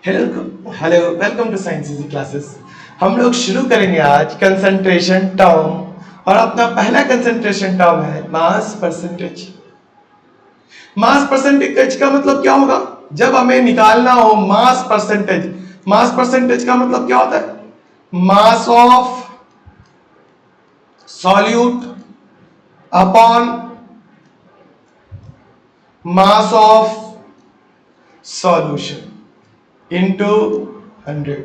Hello hello, welcome to science easy classes. हम लोग शुरू करेंगे आज कंसंट्रेशन टर्म, और अपना पहला कंसंट्रेशन टर्म है मास परसेंटेज। मास परसेंटेज का मतलब क्या होगा? जब हमें निकालना हो मास परसेंटेज, मास परसेंटेज का मतलब क्या होता है? Mass of solute upon mass of solution into 100।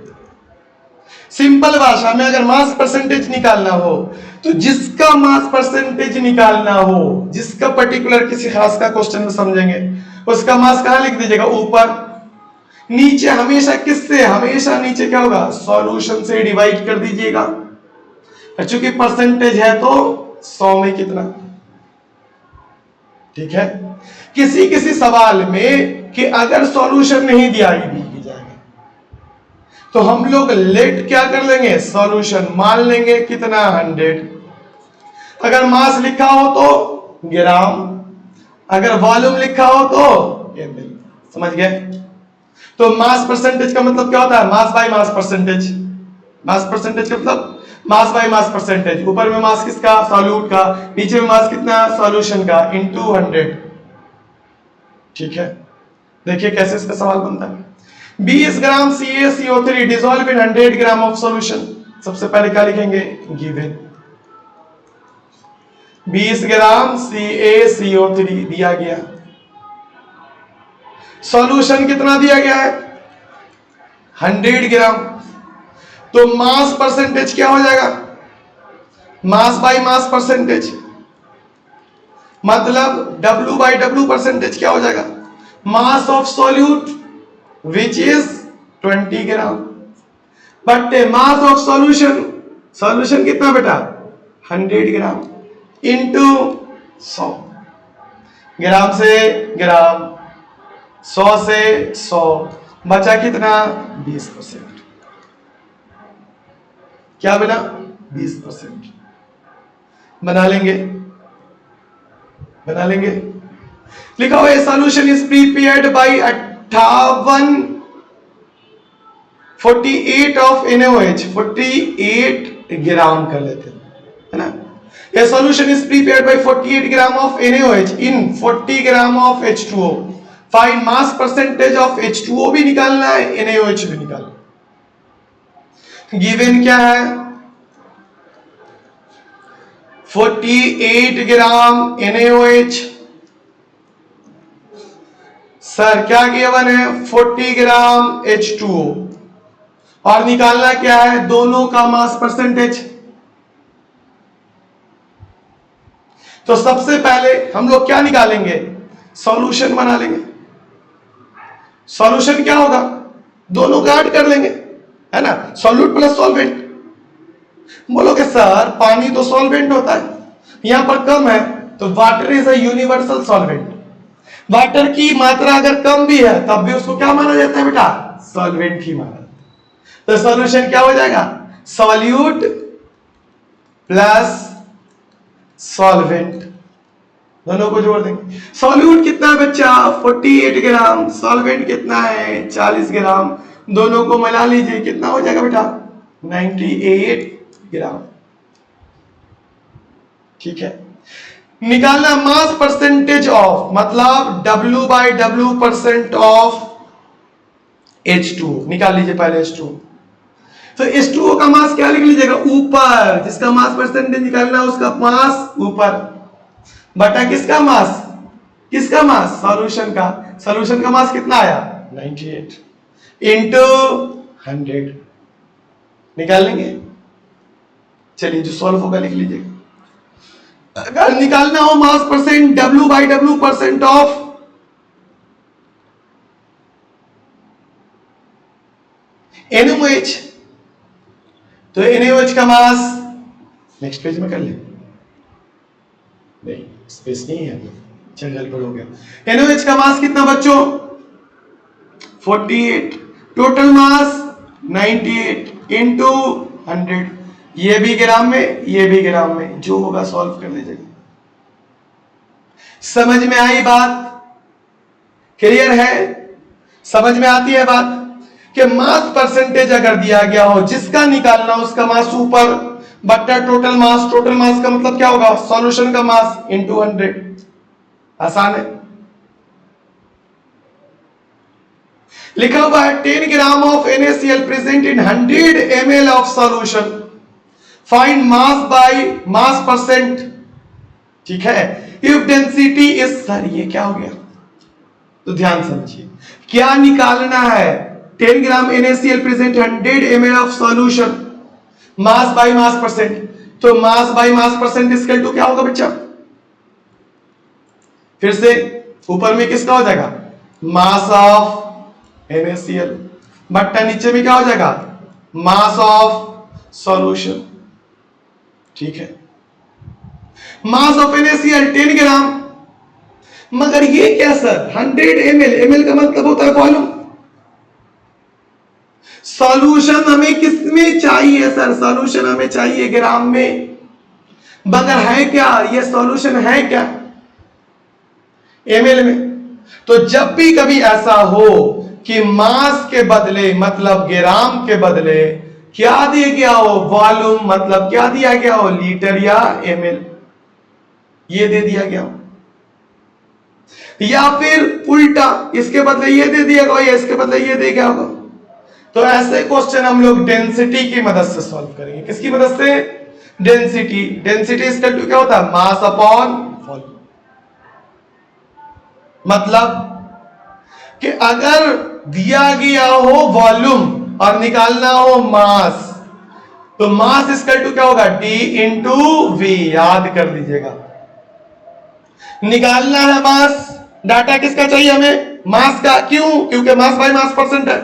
Simple भाषा में अगर मास परसेंटेज निकालना हो तो जिसका मास परसेंटेज निकालना हो, जिसका पर्टिकुलर किसी खास का क्वेश्चन में समझेंगे, उसका मास कहां लिख दीजिएगा? ऊपर। नीचे हमेशा किससे? हमेशा नीचे क्या होगा? सॉल्यूशन से डिवाइड कर दीजिएगा। चूंकि परसेंटेज है तो 100 में कितना, ठीक है। किसी किसी सवाल में कि अगर सॉल्यूशन नहीं दिया तो हम लोग लेट क्या कर लेंगे? सॉल्यूशन मान लेंगे कितना? 100। अगर मास लिखा हो तो ग्राम, अगर वॉल्यूम लिखा हो तो ml। समझ गए? तो मास परसेंटेज का मतलब क्या होता है? Mass by mass percentage. Mass percentage का मतलब मास बाय मास परसेंटेज। ऊपर में मास किसका? सॉल्यूट का। नीचे में मास कितना? सॉल्यूशन का, इनटू 100। ठीक है, देखिए कैसे इसका सवाल बनता है। 20 ग्राम CaCO3 dissolve in 100 gram of solution. सबसे पहले क्या लिखेंगे? गिवन 20 ग्राम CaCO3 दिया गया। सॉल्यूशन कितना दिया गया है? 100 ग्राम। तो मास परसेंटेज क्या हो जाएगा? मास बाय मास परसेंटेज, मतलब W बाय W परसेंटेज क्या हो जाएगा? Mass of solute which is 20 gram, but mass of solution, solution कितना बेटा? 100 ग्राम इंटू 100। ग्राम से ग्राम, 100 से 100, बचा कितना? 20%। क्या बना? 20%। बना लेंगे, बना लेंगे। लिखा हुआ है solution is prepared by 48 of NaOH, 48 ग्राम कर लेते हैं, है ना। A solution is prepared by 48 gram of NaOH in 40 gram of H2O. Find mass percentage of H2O भी निकालना है, NaOH भी निकालना है। गिवन क्या है? 48 ग्राम NaOH। सर क्या गिवन है? 40 ग्राम H2O। और निकालना क्या है? दोनों का मास परसेंटेज। तो सबसे पहले हम लोग क्या निकालेंगे? सॉल्यूशन बना लेंगे। सॉल्यूशन क्या होगा? दोनों का ऐड कर लेंगे, है ना। Solute plus solvent. बोलोगे सर पानी तो सॉल्वेंट होता है, यहां पर कम है, तो water is a universal solvent. Water की मात्रा अगर कम भी है तब भी उसको क्या माना जाता है बेटा? सॉल्वेंट ही माना जाता है। तो सॉल्यूशन क्या हो जाएगा? सॉल्यूट प्लस सॉल्वेंट, दोनों को जोड़ देंगे। सॉल्यूट कितना है बच्चा? 48 ग्राम। सॉल्वेंट कितना है? 40 ग्राम। दोनों को मिला लीजिए, कितना हो जाएगा बेटा? 98 ग्राम। ठीक है, निकालना मास परसेंटेज ऑफ, मतलब W by W percent of H2O। निकाल लीजिए पहले H2O। तो H2O का मास क्या लिख लीजिएगा? ऊपर। जिसका मास परसेंटेज निकालना है उसका मास ऊपर, बटा किसका मास? किसका मास? सॉल्यूशन का। सॉल्यूशन का मास कितना आया? 98 इंटू 100। निकाल लेंगे। चलिए जो सॉल्व होगा लिख लीजिए। अगर निकालना हो mass percent W by W percent of NaOH, तो NaOH का मास नेक्स्ट पेज में कर ले। नहीं स्पेस नहीं है, चल गड़बड़ हो गया। NaOH का मास कितना बच्चों? 48। Total mass 98 into 100। ये भी ग्राम में, ये भी ग्राम में, जो होगा सॉल्व कर लीजिएगा। समझ में आई बात? क्लियर है? समझ में आती है बात? कि मास परसेंटेज अगर दिया गया हो, जिसका निकालना उसका मास ऊपर बट्टा टोटल मास। टोटल मास का मतलब क्या होगा? सॉल्यूशन का मास इंटू 100। आसान है। लिखा हुआ है 10 gram of NaCl present in 100 ml of solution, find mass by mass percent. ठीक है, इफ डेंसिटी इज, सर ये क्या हो गया? तो ध्यान समझिए, क्या निकालना है? 10 gram NaCl present 100 ml of solution, mass by mass percent. तो mass by mass percent equal to क्या होगा बच्चा? फिर से ऊपर में किसका हो जाएगा? मास ऑफ NaCl बट्टा नीचे में क्या हो जाएगा? Mass of solution. ठीक है, मास ऑफ NaCl 10 ग्राम। मगर ये क्या सर? 100 ml, ml का मतलब होता है वॉल्यूम। सॉल्यूशन हमें किसमें चाहिए सर? सॉल्यूशन हमें चाहिए ग्राम में, मगर है क्या? ये सॉल्यूशन है क्या? ml में। तो जब भी कभी ऐसा हो कि मास के बदले मतलब ग्राम के बदले क्या दिया गया हो? वॉल्यूम, मतलब क्या दिया गया हो? लीटर या ml, ये दे दिया गया हो। या फिर उल्टा, इसके बदले ये दे दिया गया या इसके बदले ये दे गया होगा। तो ऐसे क्वेश्चन हम लोग डेंसिटी की मदद से सॉल्व करेंगे। किसकी मदद से? डेंसिटी। डेंसिटी इसका क्या होता है? Mass upon volume. मतलब कि अगर दिया गया हो वॉल्यूम और निकालना हो मास, तो मास इसका क्या होगा? D into V. याद कर लीजिएगा, निकालना है मास, डाटा किसका चाहिए हमें? मास का। क्यों? क्योंकि मास बाय मास परसेंट है।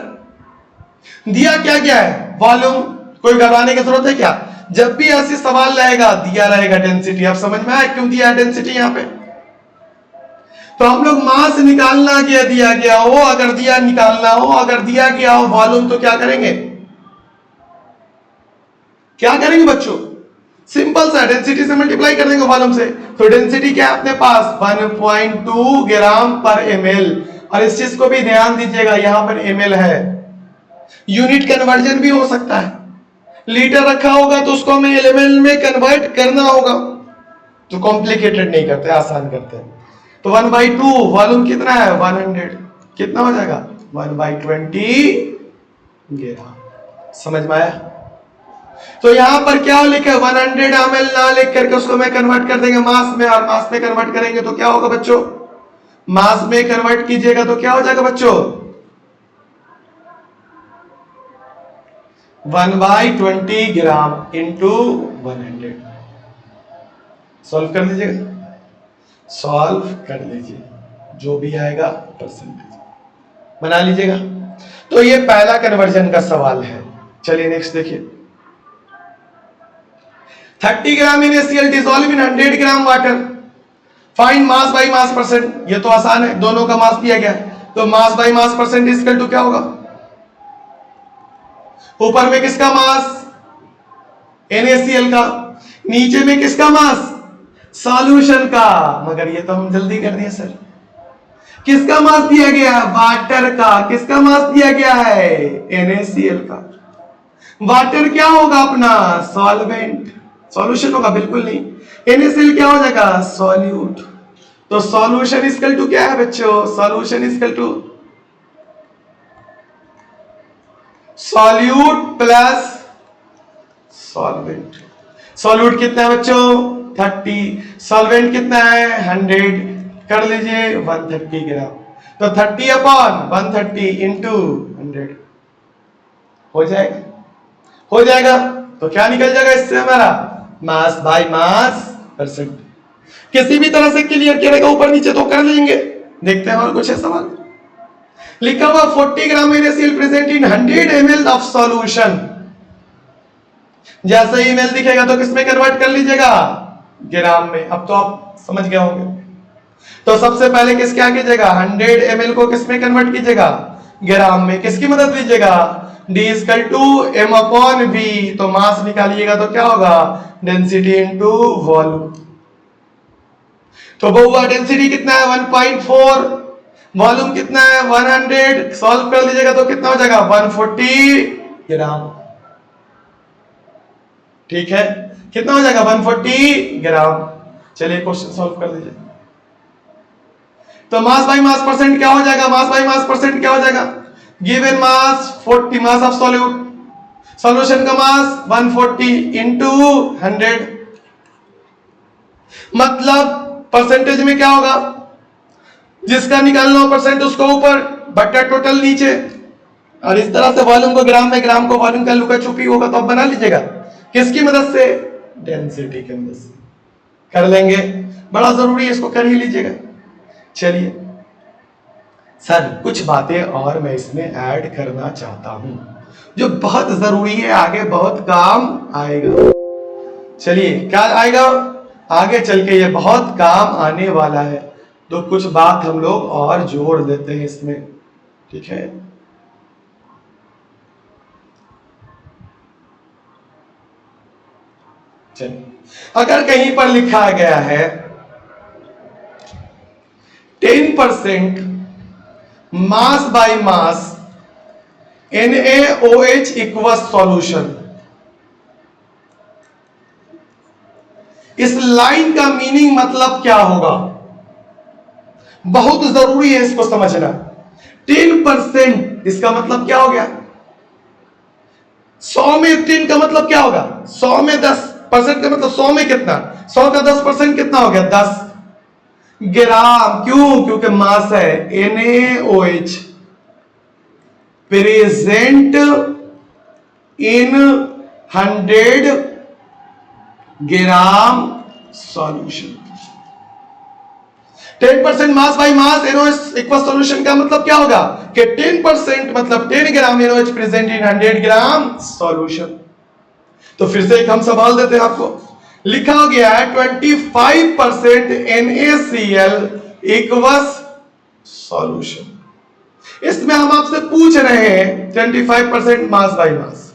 दिया क्या क्या है? वॉल्यूम। कोई घबराने की जरूरत है क्या? जब भी ऐसे सवाल रहेगा दिया रहेगा डेंसिटी। अब समझ में आया क्यों दिया है डेंसिटी यहां पे? तो हम लोग मास निकालना दिया गया हो, अगर दिया निकालना हो, अगर दिया गया हो वॉल्यूम, तो क्या करेंगे? क्या करेंगे बच्चों? सिंपल सा, डेंसिटी से मल्टीप्लाई कर देंगे वॉल्यूम से। तो डेंसिटी क्या है अपने पास? 1.2 ग्राम पर ml। और इस चीज को भी ध्यान दीजिएगा, यहां पर ml है। यूनिट कन्वर्जन भी हो सकता है, लीटर रखा होगा तो उसको हमें ml में कन्वर्ट करना होगा। तो कॉम्प्लिकेटेड नहीं करते, आसान करते हैं। तो 1/2 वॉल्यूम कितना है? 100। कितना हो जाएगा? 1/20 ग्राम। समझ में आया? तो यहां पर क्या लिखा है? 100 ml ना लिख करके उसको मैं कन्वर्ट कर देंगे मास में, और मास में कन्वर्ट करेंगे तो क्या होगा बच्चों? मास में कन्वर्ट कीजिएगा तो क्या हो जाएगा बच्चों? 1/20 ग्राम इंटू 100। सॉल्व कर लीजिएगा, सॉल्व कर लीजिए, जो भी आएगा परसेंटेज बना लीजिएगा। तो ये पहला कन्वर्जन का सवाल है। चलिए नेक्स्ट देखिए। 30 ग्राम NaCl dissolve in 100 gram water, find mass by mass percent. ये तो आसान है, दोनों का मास दिया गया। तो mass by mass percent equal to क्या होगा? ऊपर में किसका मास? NaCl का। नीचे में किसका मास? सॉल्यूशन का। मगर ये तो हम जल्दी कर दिए सर। किसका मास दिया गया है? वाटर का। किसका मास दिया गया है? NaCl का। वाटर क्या होगा अपना? सॉल्वेंट। सॉल्यूशन होगा? बिल्कुल नहीं। NaCl क्या हो जाएगा? सॉल्यूट। तो सॉल्यूशन इक्वल टू क्या है बच्चों? Solution equal to solute plus solvent. Solute कितना है बच्चों? 30। सॉल्वेंट कितना है? 100। कर लीजिए 130 ग्राम। तो 30 अपॉन 130 इंटू 100 हो जाएगा। हो जाएगा तो क्या निकल जाएगा इससे हमारा? मास बाय मास परसेंट। किसी भी तरह से क्लियर करेगा ऊपर नीचे तो कर लेंगे। देखते हैं और कुछ है सवाल। लिखा हुआ 40 ग्राम NaCl present in 100 ml of solution. जैसे ईमेल दिखेगा तो किसमें कन्वर्ट कर लीजिएगा? ग्राम में। अब तो आप समझ गए होंगे। तो सबसे पहले किस क्या कीजिएगा? 100 ml को किसमें कन्वर्ट कीजिएगा? ग्राम में। किसकी मदद लीजिएगा? D equal to m upon v। तो मास निकालिएगा तो क्या होगा? Density into volume. तो वो हुआ डेंसिटी कितना है? 1.4। वॉल्यूम कितना है 100, सॉल्व कर लीजिएगा तो कितना हो जाएगा 140 ग्राम। ठीक है, कितना हो जाएगा 140 ग्राम। चलिए क्वेश्चन सॉल्व कर लीजिए। तो मास बाय मास परसेंट क्या हो जाएगा, मास बाय मास परसेंट क्या हो जाएगा, given mass 40, mass of solute, solution का मास 140 इंटू 100, मतलब परसेंटेज में क्या होगा, जिसका निकालना हो परसेंट उसको ऊपर बटा टोटल नीचे। और इस तरह से वॉल्यूम को ग्राम में, ग्राम को वॉल्यूम का लुका छुपी होगा तो आप बना लीजिएगा, किसकी मदद से, डेंसिटी की मदद से कर लेंगे। बड़ा जरूरी है, इसको कर ही लीजिएगा। चलिए सर कुछ बातें और मैं इसमें ऐड करना चाहता हूं जो बहुत जरूरी है, आगे बहुत काम आएगा। चलिए क्या आएगा, आगे चल के ये बहुत काम आने वाला है, तो कुछ बात हम लोग और जोड़ देते हैं इसमें। ठीक है, चलिए अगर कहीं पर लिखा गया है 10% मास by mass NaOH equal solution, इस लाइन का मीनिंग मतलब क्या होगा, बहुत जरूरी है इसको समझना। 10% इसका मतलब क्या हो गया, 100 में 10 का मतलब क्या होगा, 100 में 10% का मतलब 100 में कितना, 100 का 10% कितना हो गया 10 ग्राम। क्यों, क्योंकि मास है NaOH present in 100 gram solution. 10% mass by mass NaOH equal solution का मतलब क्या होगा कि 10% मतलब 10 ग्राम NaOH present in 100 gram solution. तो फिर से एक हम सवाल देते हैं आपको, लिखा गया है 25% NaCl इक्वल सॉल्यूशन। इसमें हम आपसे पूछ रहे हैं 25% मास बाय मास,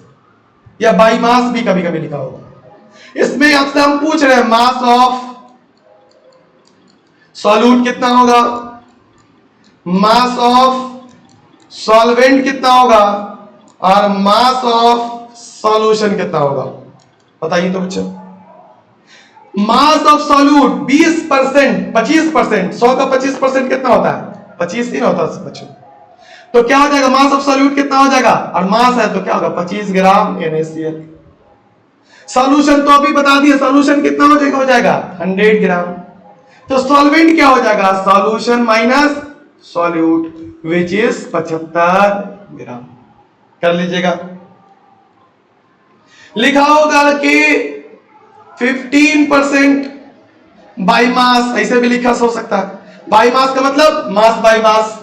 या बाय मास भी कभी कभी लिखा होगा। इसमें आपसे हम पूछ रहे हैं मास ऑफ सॉल्यूट कितना होगा, मास ऑफ सॉल्वेंट कितना होगा, और मास ऑफ सॉल्यूशन कितना होगा, बताइए तो बच्चों। मास ऑफ सॉल्यूट 20%, 25%, 100 का 25% कितना होता है 25 ही ना होता बच्चों। तो क्या हो जाएगा, मास ऑफ सॉल्यूट कितना हो जाएगा, और मास है तो क्या होगा 25 ग्राम NaCl। सॉल्यूशन तो अभी बता दिए, सॉल्यूशन कितना हो जाएगा 100 ग्राम। तो सॉल्वेंट क्या हो जाएगा, solution minus solute which is 75 ग्राम। कर लीजिएगा, लिखा होगा कि 15% बाय मास, ऐसे भी लिखा हो सकता है। बाय मास का मतलब मास बाय मास,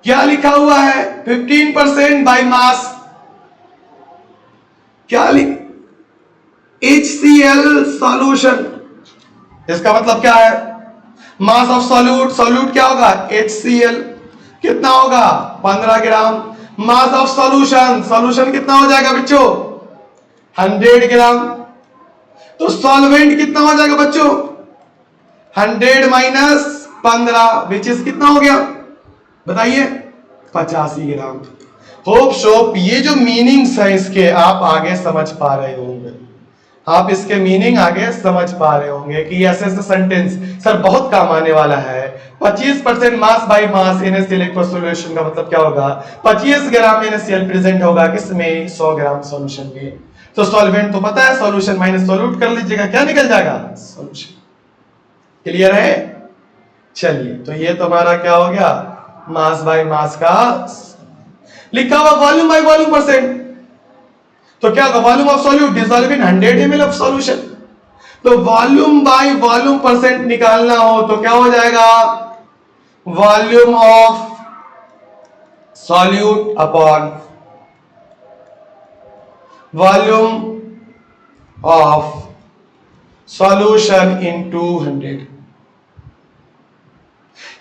क्या लिखा हुआ है 15% बाय मास, क्या HCl सॉल्यूशन। इसका मतलब क्या है, मास ऑफ सॉल्यूट, सॉल्यूट क्या होगा HCl, कितना होगा 15 ग्राम। मास ऑफ सॉल्यूशन, सॉल्यूशन कितना हो जाएगा बच्चों 100 ग्राम। तो सॉल्वेंट कितना हो जाएगा बच्चों 100 माइनस 15 विच इज कितना हो गया बताइए 85 ग्राम। होप शोप ये जो मीनिंग्स है इसके आप आगे समझ पा रहे होंगे, आप इसके मीनिंग आगे समझ पा रहे होंगे कि ऐसे ऐसे सेंटेंस सर बहुत काम आने वाला है। 25% मास by mass NaCl equal solution का मतलब क्या होगा 25 ग्राम NaCl प्रेजेंट होगा किसमें 100 ग्राम सॉल्यूशन में। तो सॉल्वेंट तो पता है, सॉल्यूशन माइनस सॉल्यूट कर लीजिएगा, क्या निकल जाएगा सॉल्यूशन। क्लियर है। चलिए तो ये तुम्हारा क्या हो गया मास बाय मास का लिखा हुआ वॉल्यूम बाय वॉल्यूम परसेंट। तो क्या होगा volume of solute dissolve in 100 ml of solution. तो वॉल्यूम बाय वॉल्यूम परसेंट निकालना हो तो क्या हो जाएगा volume of solute upon volume of solution into 100।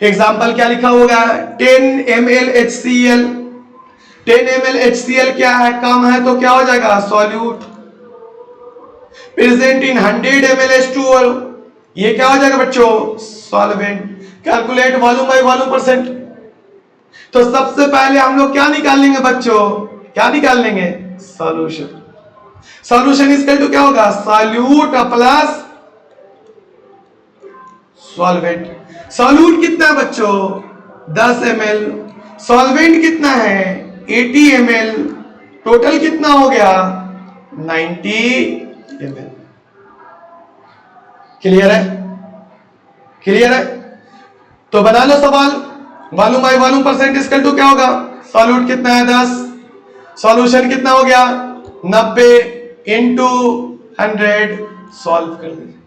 Example क्या लिखा होगा 10 ml HCl। 10 ml HCl क्या है कम है तो क्या हो जाएगा solute present in 100 ml H2O। ये क्या हो जाएगा बच्चों solvent. Calculate volume by volume percent. तो सबसे पहले हम लोग क्या निकाल लेंगे बच्चों, क्या निकाल लेंगे, सॉल्यूशन। सॉल्यूशन इसका तो क्या होगा, सॉल्यूट प्लस सॉल्वेंट। सॉल्यूट कितना है बच्चों, 10 ml। सॉल्वेंट कितना है, 80 ml। टोटल कितना हो गया, 90 ml। क्लियर है, क्लियर है। तो बना लो सवाल, volume by volume percent equal to क्या होगा, सॉल्यूट कितना है 10, सॉल्यूशन कितना हो गया 90 इंटू 100, सॉल्व कर दीजिए।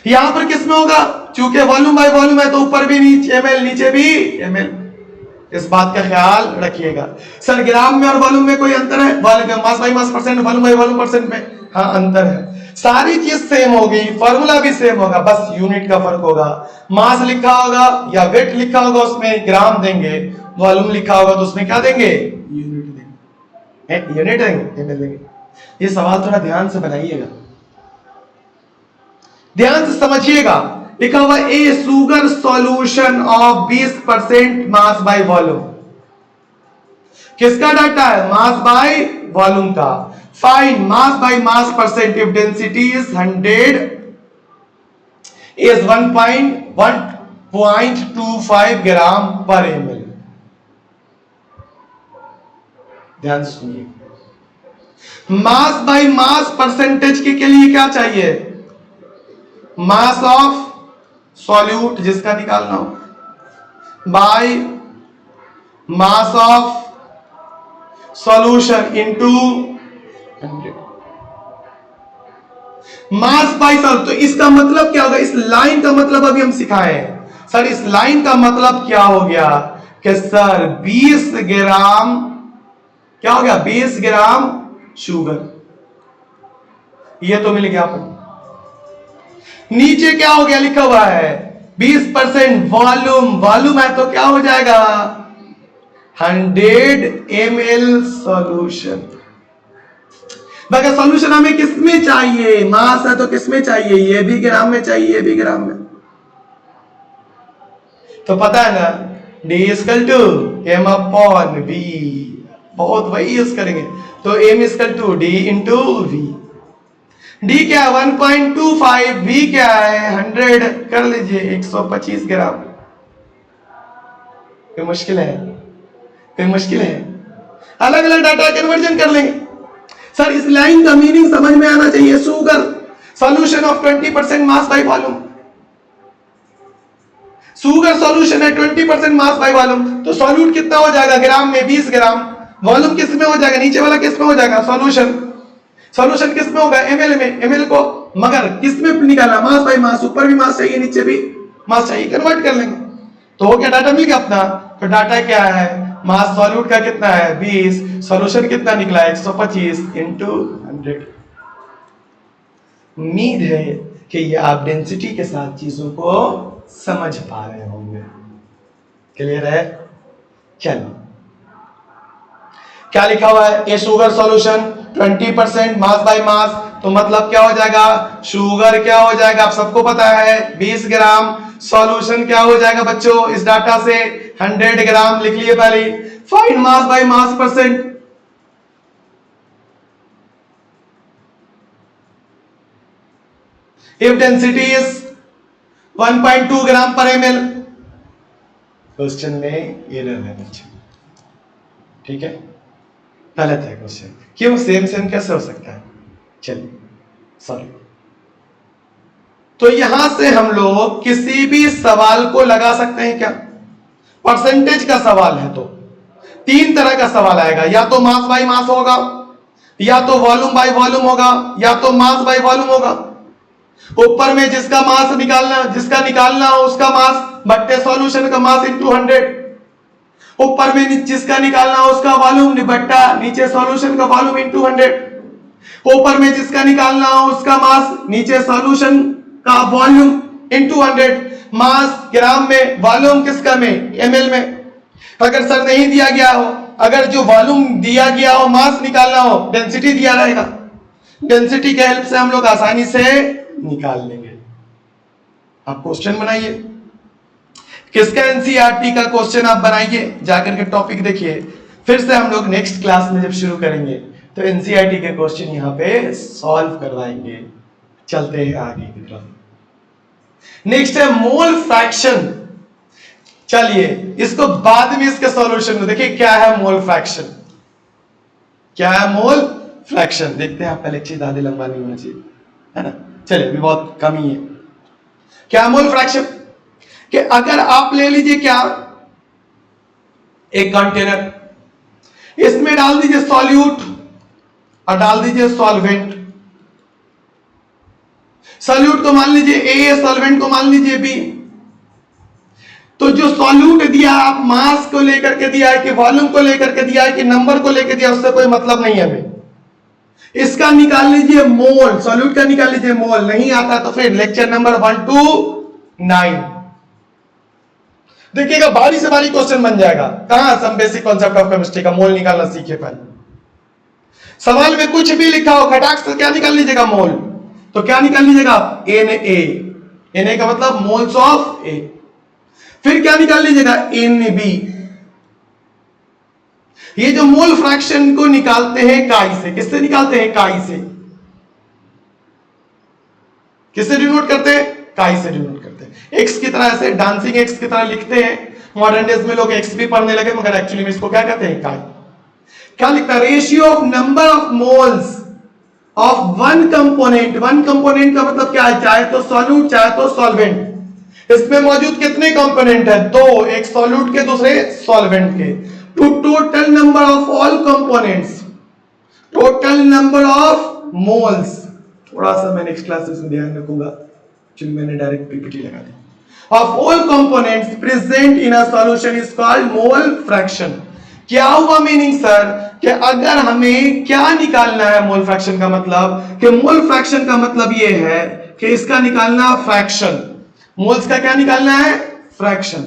यहां पर किस में होगा, चूंकि वॉल्यूम बाय वॉल्यूम है तो ऊपर भी नीचे ml, नीचे भी ml, इस बात का ख्याल रखिएगा। सर ग्राम में और वॉल्यूम में कोई अंतर है, mass by mass percent, volume by volume percent में, हाँ अंतर है। सारी चीज सेम होगी, फॉर्मूला भी सेम होगा, बस यूनिट का फर्क होगा। मास लिखा होगा या वेट लिखा होगा उसमें ग्राम देंगे, वॉल्यूम लिखा होगा तो उसमें क्या देंगे, यूनिट देंगे, यूनिट देंगे। ये सवाल थोड़ा ध्यान से बनाइएगा, ध्यान से समझिएगा। लिखा हुआ a sugar solution of 20% mass by volume, किसका डाटा है, मास बाय वॉल्यूम का। Find mass by mass percent if density is 100 is 1.25 gram per ml। ध्यान से सुनिए, मास बाय मास परसेंटेज के लिए क्या चाहिए, मास ऑफ सॉल्यूट जिसका निकालना हो by mass of solution into 100, mass by solute. तो इसका मतलब क्या होगा, इस लाइन का मतलब अभी हम सिखाए हैं सर। इस लाइन का मतलब क्या हो गया कि सर 20 ग्राम क्या हो गया, 20 ग्राम शुगर, ये तो मिल गया आपको। नीचे क्या हो गया, लिखा हुआ है 20% वॉल्यूम, वॉल्यूम है तो क्या हो जाएगा 100 ml सॉल्यूशन। बाकी सॉल्यूशन हमें किसमें चाहिए, मास है तो किसमें चाहिए, ये भी ग्राम में चाहिए, ये भी ग्राम में। तो पता है ना, D equal to M upon V, बहुत वही यूज करेंगे। तो M equal to D into V। D क्या है 1.25, V क्या है 100, कर लीजिए 125 ग्राम। कोई मुश्किल है, कोई मुश्किल है, अलग अलग डाटा कन्वर्जन कर लेंगे। सर इस लाइन का मीनिंग समझ में आना चाहिए, sugar solution of 20% mass by volume, sugar solution है 20% मास बाय वॉल्यूम, तो सॉल्यूट कितना हो जाएगा ग्राम में 20 ग्राम, वॉल्यूम किस में हो जाएगा, नीचे वाला किस में हो जाएगा, सॉल्यूशन। सॉल्यूशन किस में होगा, ml में, ml को मगर किस में निकालना, मास बाय मास, ऊपर भी मास चाहिए नीचे भी मास चाहिए, कन्वर्ट कर लेंगे। तो हो क्या, डाटा मिल गया अपना। तो डाटा क्या है, मास सॉल्यूट का कितना है 20, सॉल्यूशन कितना निकला 125 इंटू 100। उम्मीद है कि ये आप डेंसिटी के साथ चीजों को समझ पा रहे होंगे, क्लियर है। चलो क्या लिखा हुआ है, a sugar solution 20% mass by mass, तो मतलब क्या हो जाएगा, शुगर क्या हो जाएगा, आप सबको पता है 20 ग्राम, सॉल्यूशन क्या हो जाएगा बच्चों, इस डाटा से 100 ग्राम लिख लिए पहले। Find mass by mass percent, if density is 1.2 gram per ml। Question में एरर है बच्चों, ठीक है, गलत है क्वेश्चन। क्यों, सेम सेम कैसे हो सकता है, चलिए सॉरी। तो यहां से हम लोग किसी भी सवाल को लगा सकते हैं क्या, परसेंटेज का सवाल है तो 3 तरह का सवाल आएगा, या तो मास बाय मास होगा, या तो वॉल्यूम बाय वॉल्यूम होगा, या तो मास बाय वॉल्यूम होगा। ऊपर में जिसका मास निकालना, जिसका निकालना हो उसका मास बट्टे सॉल्यूशन का मास इंटू 100, ऊपर में जिसका निकालना हो उसका वॉल्यूम बट्टा नीचे सॉल्यूशन का वॉल्यूम इंटू 100, ऊपर में जिसका निकालना हो उसका मास नीचे सॉल्यूशन का वॉल्यूम इंटू 100। मास ग्राम में, वॉल्यूम किसका में, ml में। अगर सर नहीं दिया गया हो, अगर जो वॉल्यूम दिया गया हो, मास निकालना हो, डेंसिटी दिया रहेगा, डेंसिटी के हेल्प से हम लोग आसानी से निकाल लेंगे। आप क्वेश्चन बनाइए, किसका एनसीईआरटी का क्वेश्चन आप बनाइए, जाकर के टॉपिक देखिए। फिर से हम लोग नेक्स्ट क्लास में जब शुरू करेंगे तो एनसीईआरटी के क्वेश्चन यहाँ पे सॉल्व करवाएंगे। चलते हैं आगे की तरफ। नेक्स्ट है मोल फ्रैक्शन। चलिए इसको बाद में इसके सॉल्यूशन में देखिए क्या है मोल फ्रैक्शन, क्या है मोल फ्रैक्शन। देखते हैं, आपका लेक्चर ज्यादा लंबा नहीं होना चाहिए, है ना। चलिए अभी बहुत कम ही है। क्या मोल फ्रैक्शन, कि अगर आप ले लीजिए क्या एक कंटेनर, इसमें डाल दीजिए सॉल्यूट और डाल दीजिए सॉल्वेंट। सॉल्यूट को मान लीजिए ए, सॉल्वेंट को मान लीजिए बी। तो जो सॉल्यूट दिया आप मास को लेकर के दिया है कि वॉल्यूम को लेकर के दिया है कि नंबर को लेकर दिया, उससे कोई मतलब नहीं है हमें। इसका निकाल लीजिए मोल, सॉल्यूट का निकाल लीजिए मोल। नहीं आता तो फिर लेक्चर नंबर 129 देखिएगा, भारी से भारी क्वेश्चन बन जाएगा। कहां some basic concept of chemistry का मोल निकालना सीखे पहले। सवाल में कुछ भी लिखा हो खटाक से क्या निकाल लीजिएगा मोल, तो क्या निकाल लीजिएगा आप Na का मतलब मोल्स ऑफ ए। फिर क्या निकाल लीजिएगा Nb। ये जो मोल फ्रैक्शन को निकालते हैं काई से, किससे निकालते हैं, काई से। किससे डिनोट करते हैं, काई से डिनोट करते हैं। एक्स की तरह ऐसे डांसिंग एक्स की तरह लिखते हैं। मॉडर्न डेज में लोग एक्स भी पढ़ने लगे, मगर एक्चुअली में इसको क्या कहते हैं, काई। क्या लिखता है, ratio of number of moles of one component. One component का मतलब क्या है, चाहे तो सॉल्यूट चाहे तो सॉल्वेंट। इसमें मौजूद कितने कंपोनेंट है, दो, एक सॉल्यूट के दूसरे सॉल्वेंट के। To total number of all components, total number of moles. थोड़ा सा मैं नेक्स्ट क्लासेस में ध्यान रखूंगा, क्योंकि मैंने डायरेक्ट पीपीटी लगा दी। Of all components present in a solution is called mole fraction. क्या हुआ मीनिंग सर, कि अगर हमें क्या निकालना है मोल फ्रैक्शन का मतलब, कि मोल फ्रैक्शन का मतलब ये है कि इसका निकालना फ्रैक्शन। मोल्स का क्या निकालना है, फ्रैक्शन।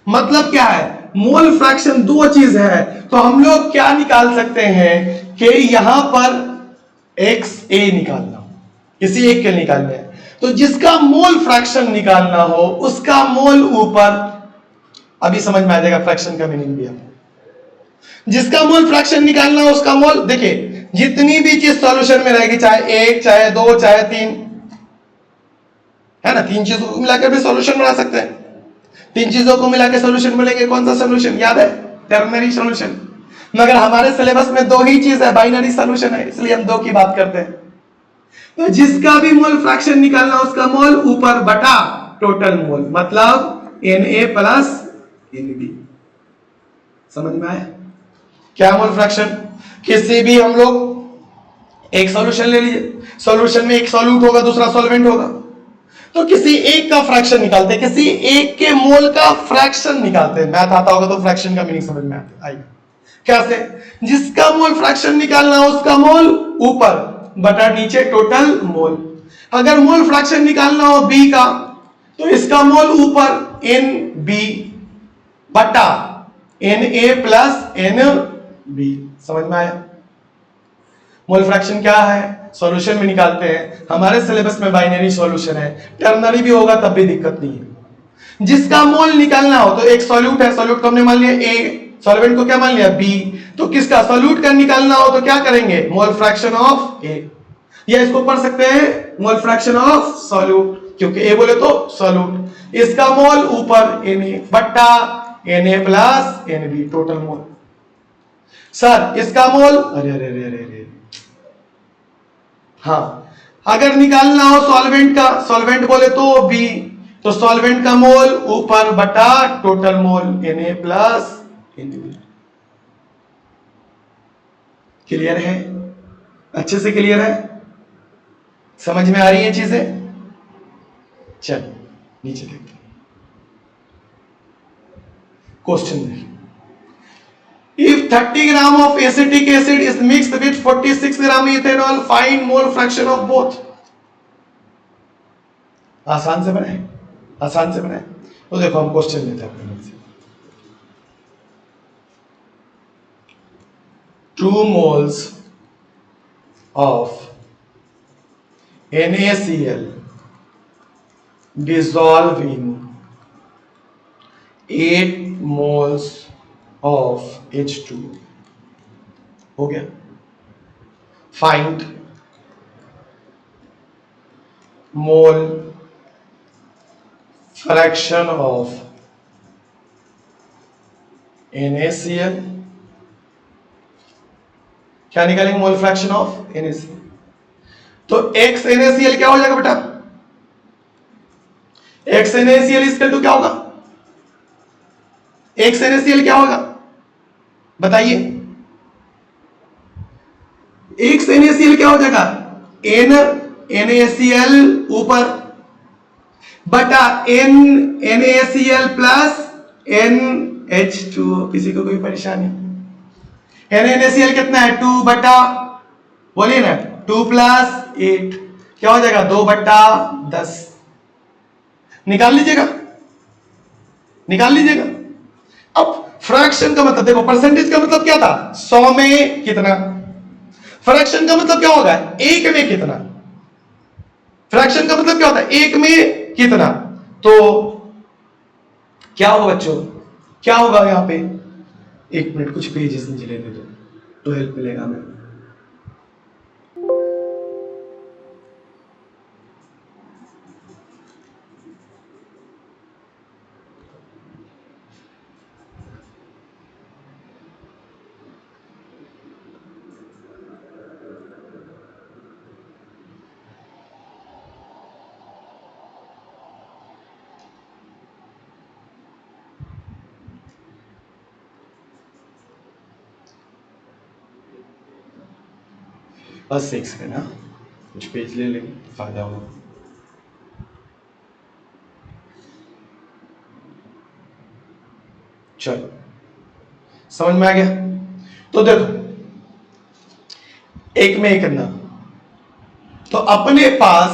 मतलब क्या है, मोल फ्रैक्शन दो चीज है। तो हम लोग क्या निकाल सकते हैं कि यहां पर एक्स ए निकालना हो, किसी एक के निकालने हैं, तो जिसका मोल फ्रैक्शन निकालना हो उसका मोल ऊपर। अभी समझ में आ जाएगा फ्रैक्शन का मीनिंग भी। जिसका मोल फ्रैक्शन निकालना हो उसका मोल, देखिए जितनी भी चीज सॉल्यूशन में रहेगी, चाहे एक चाहे दो चाहे तीन, है ना, तीन चीजों को मिलाकर भी सॉल्यूशन बना सकते हैं। तीन चीजों को मिलाकर सॉल्यूशन बोलेंगे, कौन सा सॉल्यूशन याद है, टर्नरी सॉल्यूशन। मगर हमारे सिलेबस में दो ही चीज है, बाइनरी सॉल्यूशन है, इसलिए हम दो की बात करते हैं। तो जिसका भी मोल फ्रैक्शन निकालना उसका मोल ऊपर बटा टोटल मोल, मतलब Na प्लस Nb। समझ में आया क्या मोल फ्रैक्शन। किसी भी हम लोग एक सॉल्यूशन ले लीजिए, सॉल्यूशन में एक सॉल्यूट होगा दूसरा सॉल्वेंट होगा, तो किसी एक का फ्रैक्शन निकालते हैं, किसी एक के मोल का फ्रैक्शन निकालते हैं। मैथ आता होगा तो फ्रैक्शन का मीनिंग समझ में आएगा। कैसे, जिसका मोल फ्रैक्शन निकालना हो उसका मोल ऊपर बटा नीचे टोटल मोल। अगर मोल फ्रैक्शन निकालना हो बी का, तो इसका मोल ऊपर Nb बटा Na प्लस Nb। समझ में आया। मोल फ्रैक्शन क्या है, सॉल्यूशन में निकालते हैं। हमारे सिलेबस में बाइनरी सॉल्यूशन है, टर्नरी भी होगा तब भी दिक्कत नहीं है। जिसका मोल निकालना हो, तो एक सॉल्यूट है, सॉल्यूट को हमने मान लिया ए, सॉल्वेंट को क्या मान लिया बी, तो किसका सॉल्यूट का निकालना हो तो क्या करेंगे, मोल फ्रैक्शन ऑफ ए, या इसको पढ़ सकते हैं मोल फ्रैक्शन ऑफ सॉल्यूट, क्योंकि ए बोले तो सॉल्यूट। इसका मोल ऊपर Na बट्टा Na plus Nb total mole. Sir इसका मोल, अरे अरे अरे अरे, हाँ, अगर निकालना हो सॉल्वेंट का, सॉल्वेंट बोले तो बी, तो सॉल्वेंट का मोल ऊपर बटा total mole Na plus Nb। Clear है, अच्छे से क्लियर है, समझ में आ रही है चीजें। चल नीचे देखते हैं क्वेश्चन में। If 30 gram of acetic acid is mixed with 46 gram ethanol, find mole fraction of both। आसान से बनाए, आसान से बनाए। तो देखो हम क्वेश्चन लेते हैं अपने से। 2 moles of NaCl dissolving 8 moles of H2O. हो गया. Find mole fraction of NaCl. क्या निकालेंगे? मोल फ्रैक्शन ऑफ NaCl. तो x NaCl क्या हो जाएगा बेटा? x NaCl इक्वल टू क्या होगा? x NaCl क्या होगा बताइए? x NaCl क्या हो जाएगा? NaCl ऊपर बटा NaCl प्लस NH2O. किसी को कोई परेशानी? NaCl कितना है? 2 बटा, बोलिए ना, 2 प्लस 8 क्या हो जाएगा? 2 बटा 10. निकाल लीजिएगा, निकाल लीजिएगा. अब फ्रैक्शन का मतलब देखो, परसेंटेज का मतलब क्या था? 100 में कितना. फ्रैक्शन का मतलब क्या होगा? 1 में कितना. फ्रैक्शन का मतलब क्या होता है? 1 में कितना. तो क्या होगा बच्चों? क्या होगा यहां पे? 1 मिनट, कुछ पेजेस नीचे लेने दो तो हेल्प मिलेगा हमें. बस 1 सेकेंड. हाँ, कुछ पेज ले लेंगे, फायदा होगा. चलो, समझ में आ गया? तो देखो, 1 में 1 करना. तो अपने पास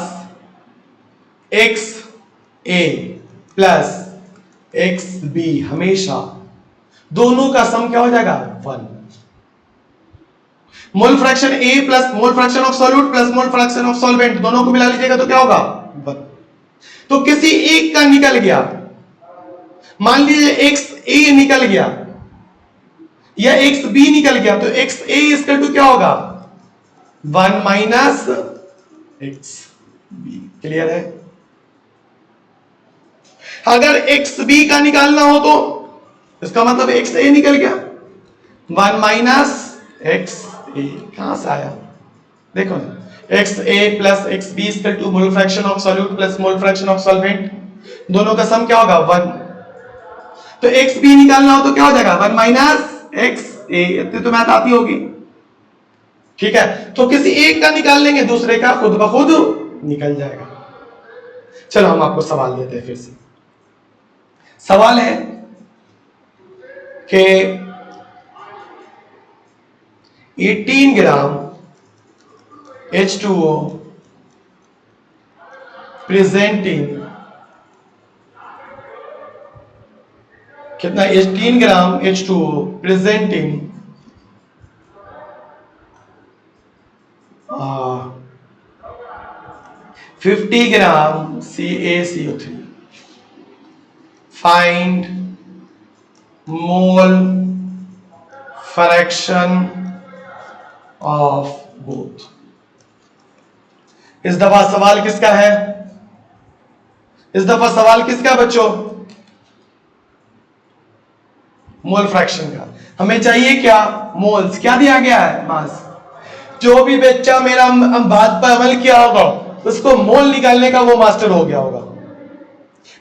XA प्लस XB हमेशा दोनों का सम क्या हो जाएगा? 1. Mole fraction A plus mole fraction of solute plus mole fraction of solvent दोनों को मिला लीजिएगा तो क्या होगा? 1. तो किसी एक का निकल गया, मान लीजिए XA निकल गया या XB निकल गया, तो XA इक्वल टू क्या होगा? 1 माइनस XB. क्लियर है? अगर XB का निकालना हो तो इसका मतलब XA निकल गया, 1 माइनस XA. कहां से आया? देखो ना, XA plus XB equal to mole fraction of solute plus mole fraction of solvent, दोनों का सम क्या होगा? 1. तो XB निकालना हो तो क्या हो जाएगा? 1 माइनस XA. इतनी तो मैथ आती होगी. ठीक है, तो किसी एक का निकाल लेंगे, दूसरे का खुद ब खुद निकल जाएगा. चलो हम आपको सवाल देते हैं फिर से. सवाल है कि 18 ग्राम H2O प्रेजेंटिंग कितना? 18 ग्राम H2O presenting 50 gram CaCO3. Find mole fraction of both. इस दफा सवाल किसका है? इस दफा सवाल किसका बच्चों? मोल फ्रैक्शन का. हमें चाहिए क्या? मोल्स. क्या दिया गया है? मास. जो भी बच्चा मेरा बात पर अमल किया होगा उसको मोल निकालने का वो मास्टर हो गया होगा.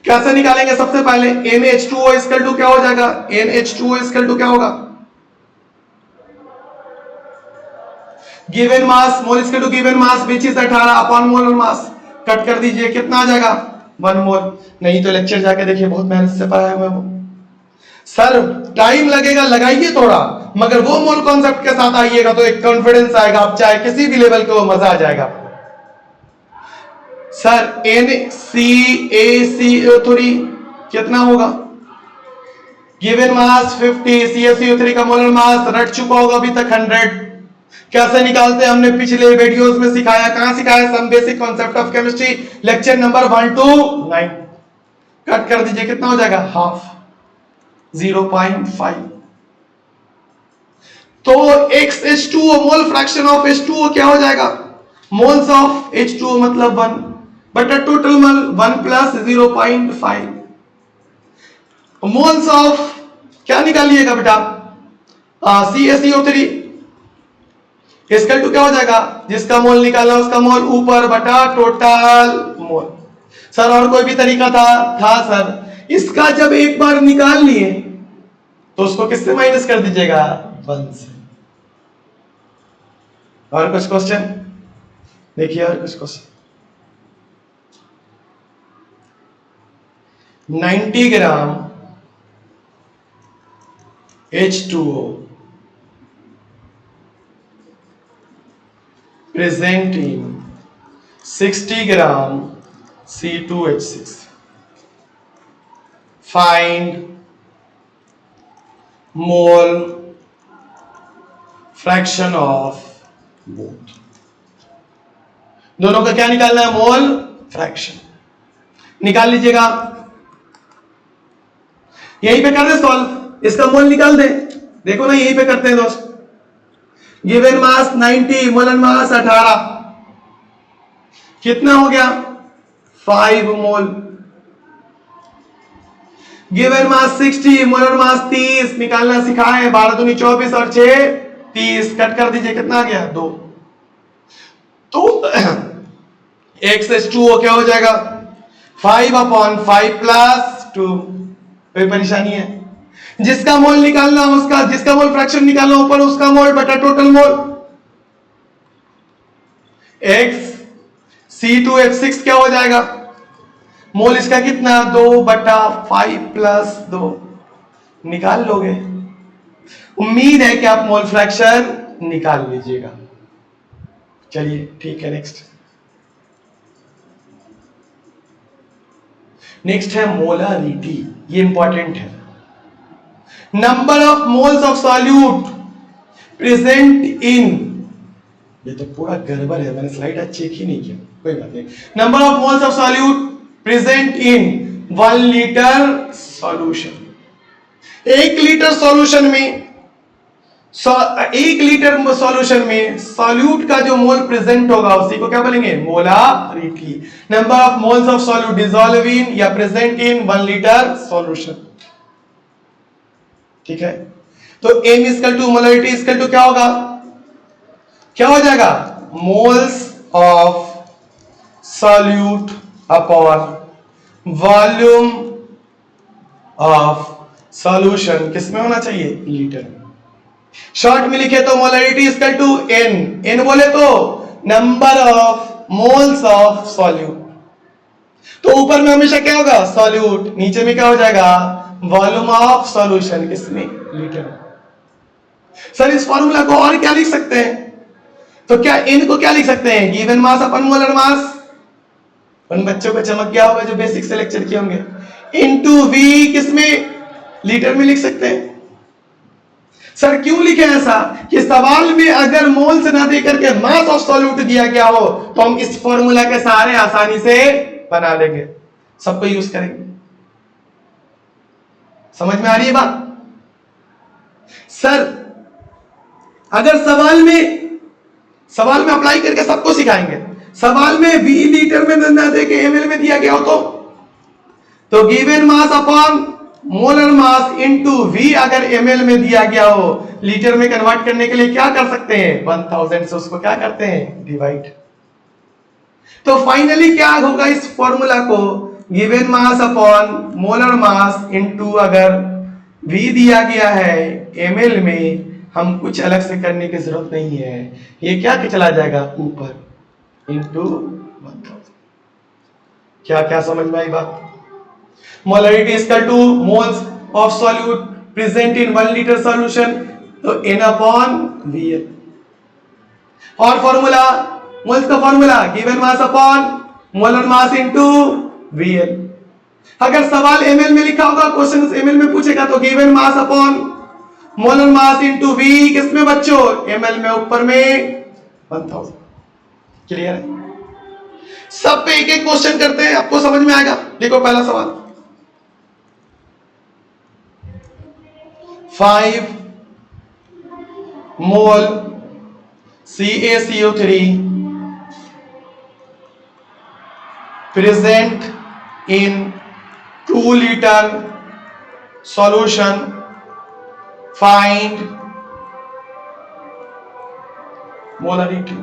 कैसे निकालेंगे? सबसे पहले NH2O इक्वल टू क्या हो जाएगा? NH2O इक्वल टू क्या होगा? Given mass, mole equal to given mass which is 18 upon molar mass. Cut कर दीजिए, कितना आ जाएगा? 1 मोल. नहीं तो लेक्चर जाके देखिए, बहुत मेहनत से पढ़ाया हुआ है वो. सर टाइम लगेगा, लगाइए थोड़ा, मगर वो मोल कॉन्सेप्ट के साथ आइएगा तो एक कॉन्फिडेंस आएगा. आप चाहे किसी भी लेवल को मजा आ जाएगा. सर NaCl कितना होगा? गिवन मास 50, CaCO3 का मोलर मास रट चुका होगा अभी तक 100. कैसे निकालते हैं हमने पिछले वीडियोस में सिखाया। कहां सिखाया? Some basic concept of chemistry, lecture number 1 to 9। Cut कर दीजिए, कितना हो जाएगा? हाफ, 0.5। तो XH2O mole fraction of H2O क्या हो जाएगा? मोल्स ऑफ H2O मतलब 1 बटा total mole 1 plus 0.5। Moles of क्या निकालिएगा बेटा? CaCO3 इसका टू क्या हो जाएगा? जिसका मोल निकालना उसका मोल ऊपर बटा टोटल मोल। सर और कोई भी तरीका था सर। इसका जब एक बार निकाल लिए तो उसको किससे माइनस कर दीजिएगा? 1 से। और कुछ क्वेश्चन देखिए, और कुछ question. 90 gram H2O present in 60 gram C2H6. Find mole fraction of both. दोनों का क्या निकालना है? मोल फ्रैक्शन निकाल लीजिएगा। यहीं पे कर दे सॉल्व, इसका मोल निकाल दे। देखो ना, यहीं पे करते हैं दोस्त। गिवन मास 90, मोलर मास 18, कितना हो गया? 5 मोल। गिवन मास 60, मोलर मास 30, निकालना सिखाए। 12 दूनी 24 और 6 30। कट कर दीजिए, कितना आ गया? 2। तो XH2O क्या हो जाएगा? 5/5 प्लस 2। कोई परेशानी है? जिसका मोल निकालना उसका, जिसका मोल फ्रैक्शन निकालना ऊपर उसका मोल बटा टोटल मोल। X C2H6 क्या हो जाएगा? मोल इसका कितना? 2/5 प्लस 2। निकाल लोगे? उम्मीद है कि आप मोल फ्रैक्शन निकाल लीजिएगा। चलिए ठीक है, नेक्स्ट है मोलारिटी। ये इंपॉर्टेंट है। Number of moles of solute present in, ये तो पूरा गड़बड़ है, मैंने स्लाइड आज चेक ही नहीं किया, कोई बात नहीं। Number of moles of solute present in 1 litre solution. 1 litre solution में 1 लीटर सॉल्यूशन में सॉल्यूट का जो मोल प्रेजेंट होगा उसी को क्या बोलेंगे? Molarity. Number of moles of solute dissolve इन या प्रेजेंट इन 1 लीटर सॉल्यूशन। ठीक है, तो M equal to molarity equal to क्या होगा? क्या हो जाएगा? Moles of solute upon volume of solution. किसमें होना चाहिए? लीटर में। शॉर्ट में लिखे तो मोलारिटी इक्वल टू N बोले तो number of moles of solute. तो ऊपर में हमेशा क्या होगा? सॉल्यूट। नीचे में क्या हो जाएगा? Volume of solution. किसमें? लीटर। सर इस फॉर्मूला को और क्या लिख सकते हैं? तो क्या N को क्या लिख सकते हैं? गिवन मास अपन मोलर मास। उन बच्चों को चमक गया होगा जो बेसिक से लेक्चर किए होंगे। इनटू V किसमें? लीटर में लिख सकते हैं। सर क्यों लिखे ऐसा कि सवाल में अगर मोल्स ना दे करके मास ऑफ सॉल्यूट दिया गया हो तो हम इस फॉर्मूला के सहारे आसानी से बना लेंगे, सबको यूज करेंगे। समझ में आ रही है बात? सर अगर सवाल में अप्लाई करके सबको सिखाएंगे। सवाल में V लीटर में ना दे के ml में दिया गया हो तो given mass upon molar mass into V अगर ml में दिया गया हो, लीटर में कन्वर्ट करने के लिए क्या कर सकते हैं? 1000 से उसको क्या करते हैं? डिवाइड। तो फाइनली क्या होगा इस फॉर्मूला को? Given mass upon molar mass into अगर V दिया गया है ml में, हम कुछ अलग से करने की जरूरत नहीं है, ये क्या के चला जाएगा ऊपर इनटू 1000। क्या क्या समझ में आई बात? Molarity equal two moles of solute present in 1 litre solution, तो N अपॉन VL। और फॉर्मूला, मोल्स का formula given mass upon molar mass into VL। अगर सवाल ml में लिखा होगा, क्वेश्चन ml में पूछेगा तो given mass upon molar mass into V किसमें बच्चों, ml में, ऊपर में 1000। क्लियर है? सब पे एक एक क्वेश्चन करते हैं, आपको समझ में आएगा। देखो पहला सवाल, 5 मोल CaCO3 present in 2 liter solution, find molarity।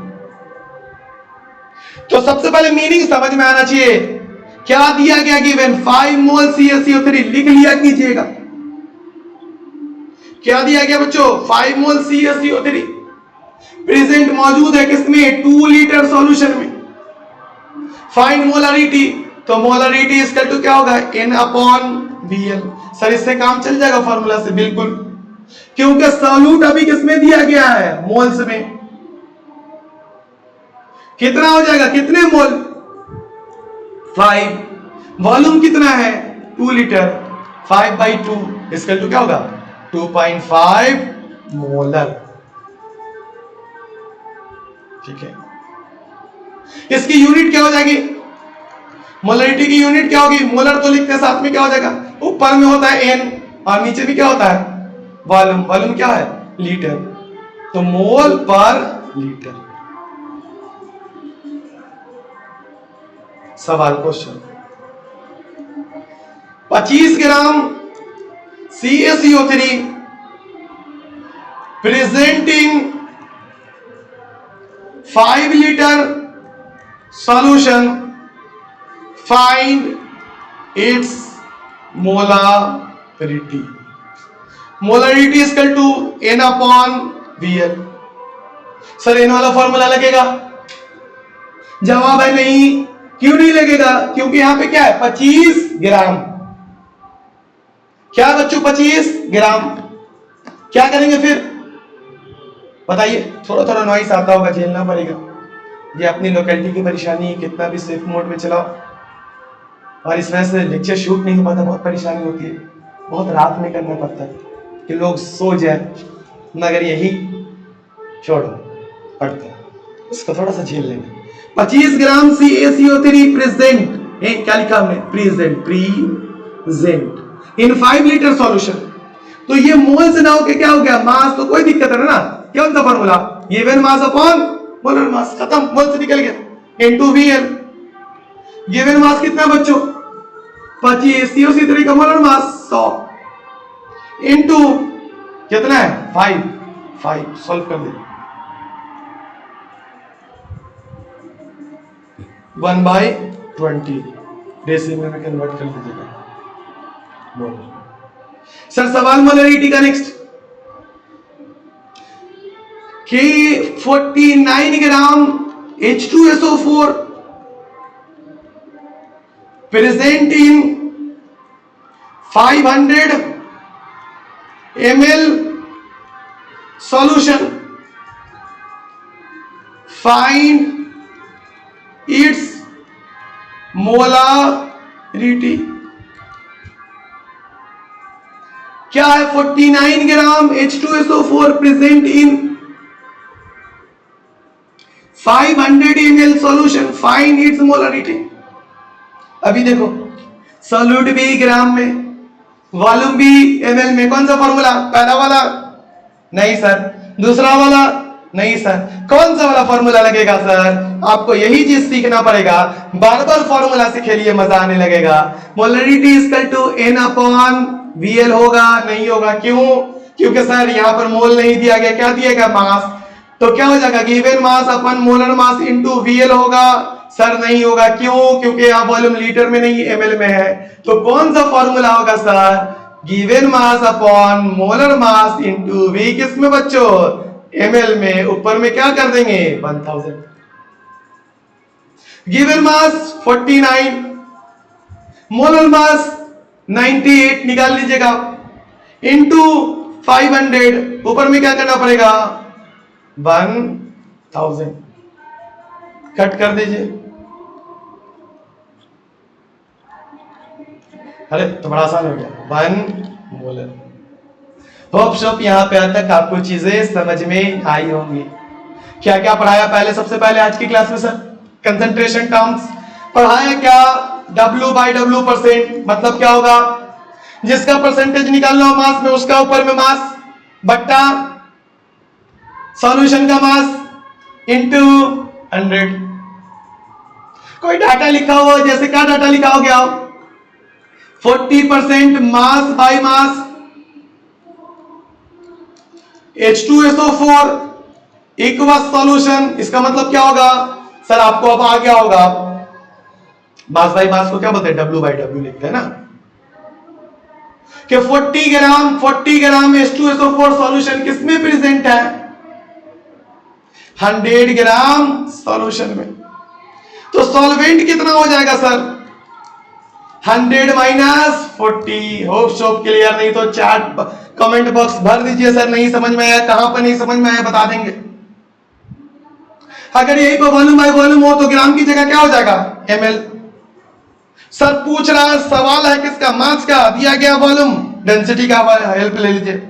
तो सबसे पहले मीनिंग समझ में आना चाहिए। क्या दिया गया गिवन, 5 मोल CaCO3 लिख लिया कीजिएगा। क्या दिया गया बच्चों, 5 मोल CaCO3 प्रेजेंट मौजूद है किसमें, 2 लीटर सॉल्यूशन में। फाइंड मोलारिटी, तो मोलारिटी इसका तो क्या होगा, N/Bl। सर इससे काम चल जाएगा फॉर्मूला से, बिल्कुल, क्योंकि सॉल्यूट अभी किसमें दिया गया है, मोल्स में। कितना हो जाएगा, कितने मोल, 5। वॉल्यूम कितना है, 2 लीटर, 5/2 इसका तो क्या होगा, 2.5 मोलर। ठीक है, इसकी यूनिट क्या हो जाएगी, मोलरिटी की यूनिट क्या होगी, मोलर तो लिखते हैं, साथ में क्या हो जाएगा, ऊपर में होता है N और नीचे भी क्या होता है, वॉल्यूम। वॉल्यूम क्या है, लीटर, तो मोल पर लीटर। सवाल question, 25 gram CaCO3 presenting 5 litre solution, find its molarity। molarity is equal to N/Bl। Sir N वाला फॉर्मूला लगेगा, जवाब है नहीं। क्यों नहीं लगेगा, क्योंकि यहां पे क्या है, 25 ग्राम। क्या बच्चों, 25 ग्राम। क्या करेंगे फिर बताइए, थोड़ा थोड़ा नॉइस आता होगा, झेलना पड़ेगा, ये अपनी लोकेलिटी की परेशानी। कितना भी सेफ मोड में चलाओ, और इस वजह से लेक्चर शूट नहीं हो पाता, बहुत परेशानी होती है। बहुत रात में करना पड़ता है कि लोग सो जाए, मगर यही छोड़ो पड़ता है, इसको थोड़ा सा झेल लेंगे। 25 ग्राम CaCO3 प्रेजेंट, क्या लिखा हमने, प्रेजेंट इन 5 लीटर सॉल्यूशन। तो ये मोल से ना होके क्या हो गया, मास, तो कोई दिक्कत है ना, क्या होता formula, given mass upon molar मास, खत्म, मोल से निकल गया, इनटू Vl। गिवन मास कितना बच्चों, 25, CaCO3 का मोलर मास 100 इनटू कितना है, 5। सॉल्व कर दे, 1/20 डेसिमल में कन्वर्ट कर दीजिएगा। सर सवाल मोलरिटी का नेक्स्ट, कि 49 ग्राम H2SO4 present in 500 ml solution, find its molarity। क्या है, 49 ग्राम H2SO4 present in 500 ml solution, find its molarity. अभी देखो, सॉल्यूट भी ग्राम में, वॉल्यूम भी ml में, कौन सा फॉर्मूला, पहला वाला नहीं सर, दूसरा वाला नहीं सर, कौन सा वाला फॉर्मूला लगेगा सर, आपको यही चीज सीखना पड़ेगा, बार बार फॉर्मूला सीखिए, मजा आने लगेगा। Molarity is equal to N/Bl होगा, नहीं होगा, क्यों, क्योंकि सर यहां पर मोल नहीं दिया गया, क्या दिया गया, मास। तो क्या हो जाएगा, given mass upon molar mass into Bl होगा, सर नहीं होगा, क्यों, क्योंकि यहां वॉल्यूम लीटर में नहीं ml में है। तो कौन सा फॉर्मूला होगा sir, given mass upon molar mass into V, किसमें बच्चों, ml में, ऊपर में क्या कर देंगे, 1000। गिवन मास 49, मोलर मास 98 निकाल लीजिएगा, इनटू 500, ऊपर में क्या करना पड़ेगा, 1000, कट कर दीजिए। अरे तो बड़ा आसान हो गया, 1 मोलर। होप शोप यहाँ पे तक आपको चीजें समझ में आई होंगी। क्या क्या पढ़ाया पहले, सबसे पहले आज की क्लास में सर कंसंट्रेशन टर्म्स पढ़ाया। क्या W/W परसेंट मतलब क्या होगा, जिसका परसेंटेज निकालना हो मास में उसका ऊपर में मास बट्टा सॉल्यूशन का मास इंटू 100। कोई डाटा लिखा हुआ, जैसे क्या डाटा लिखा हो गया 40% मास by mass H2SO4 equals solution. इसका मतलब क्या होगा सर, आपको अब आ गया होगा, मास बाय मास को क्या बोलते हैं, W/W लिखते हैं ना, कि 40 ग्राम H2SO4 सॉल्यूशन किसमें प्रेजेंट है, 100 ग्राम सॉल्यूशन में। तो सॉल्वेंट कितना हो जाएगा sir, 100 minus 40। Hope shop clear, नहीं तो चैट कमेंट बॉक्स भर दीजिए सर, नहीं समझ में आया, कहां पर नहीं समझ में आया बता देंगे। अगर यही पर वॉल्यूम बाय वॉल्यूम हो तो ग्राम की जगह क्या हो जाएगा, ml। सर पूछ रहा है, सवाल है किसका, मास का, दिया गया वॉल्यूम डेंसिटी का हेल्प ले लीजिए।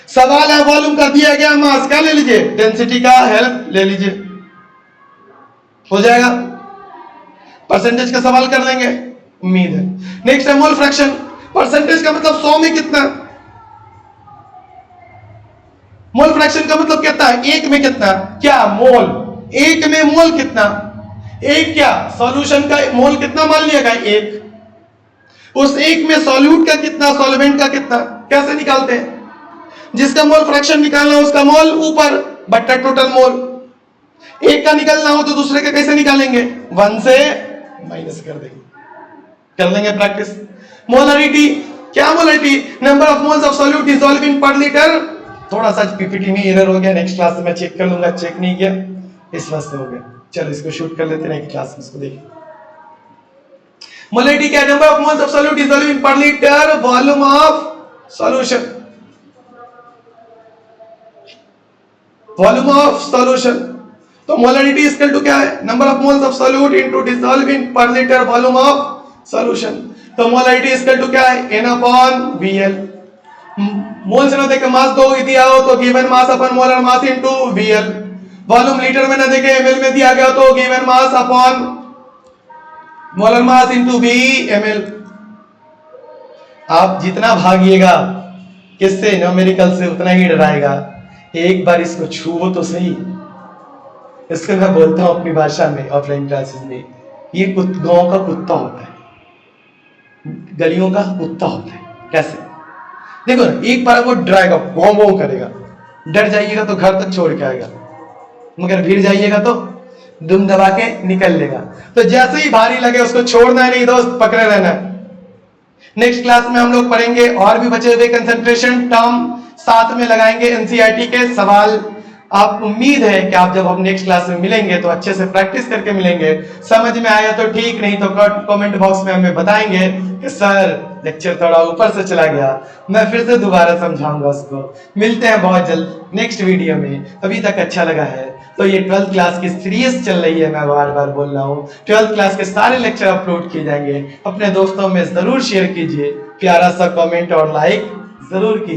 सवाल है वॉल्यूम का, दिया गया मास का ले लीजिए, डेंसिटी का हेल्प ले लीजिए, हो जाएगा। परसेंटेज का सवाल कर लेंगे, उम्मीद है। नेक्स्ट है मोल फ्रैक्शन। परसेंटेज का मतलब 100 में कितना, मोल फ्रैक्शन का मतलब कितना है, एक में कितना, क्या मोल, एक में मोल कितना, एक क्या सॉल्यूशन का मोल कितना मान लिया गया, एक। उस एक में सॉल्यूट का कितना, सॉल्वेंट का कितना, कैसे निकालते हैं, जिसका मोल फ्रैक्शन निकालना हो उसका मोल ऊपर बट्टा टोटल मोल। एक का निकालना हो तो दूसरे का कैसे निकालेंगे, 1 से माइनस कर देंगे, कर लेंगे प्रैक्टिस। मोलरिटी, क्या molarity, number of moles of solute dissolve in per litre. थोड़ा सा पीपीटी में एरर हो गया, नेक्स्ट क्लास में मैं चेक कर लूंगा, चेक नहीं किया इस वास्ते हो गया। चलो इसको शूट कर लेते हैं, नेक्स्ट क्लास में इसको देखिए। मोलरिटी क्या, number of moles of solute dissolve in per litre volume of solution, volume of solution. तो मोलरिटी इक्वल टू क्या है, number of moles of solute into dissolve in per litre volume of solution. तो molarity equal to क्या है, N/VL। Moles में देखे मास 2 दिया हो तो given mass upon molar mass into VL। Volume litre में ना देखे ml में दिया गया तो given mass upon molar mass into VmL। आप जितना भागिएगा किससे, न्यूमेरिकल से, उतना ही डराएगा। एक बार इसको छुओ तो सही। इसको मैं बोलता हूं अपनी भाषा में ऑफलाइन क्लासेस में, ये गांव का कुत्ता होता है, गलियों का कुत्ता होता है। कैसे, देखो ना, एक बार वो डराएगा, भौं भौं करेगा, डर जाइएगा तो घर तक छोड़ के आएगा, मगर भीड़ जाइएगा तो दुम दबा के निकल लेगा। तो जैसे ही भारी लगे उसको छोड़ना है नहीं दोस्त, पकड़े रहना है। नेक्स्ट क्लास में हम लोग पढ़ेंगे और भी बचे हुए कंसंट्रेशन टर्म, साथ में लगाएंगे एनसीईआरटी के सवाल। आप उम्मीद है कि आप जब हम नेक्स्ट क्लास में मिलेंगे तो अच्छे से प्रैक्टिस करके मिलेंगे। समझ में आया तो ठीक, नहीं तो कमेंट बॉक्स में हमें बताएंगे कि सर लेक्चर थोड़ा ऊपर से चला गया, मैं फिर से दोबारा समझाऊंगा उसको। मिलते हैं बहुत जल्द नेक्स्ट वीडियो में। अभी तक अच्छा लगा है तो ये 12th क्लास की सीरीज चल रही है, मैं बार बार बोल रहा हूँ, 12th क्लास के सारे लेक्चर अपलोड किए जाएंगे। अपने दोस्तों में जरूर शेयर कीजिए, प्यारा सा कमेंट और लाइक जरूर कीजिए।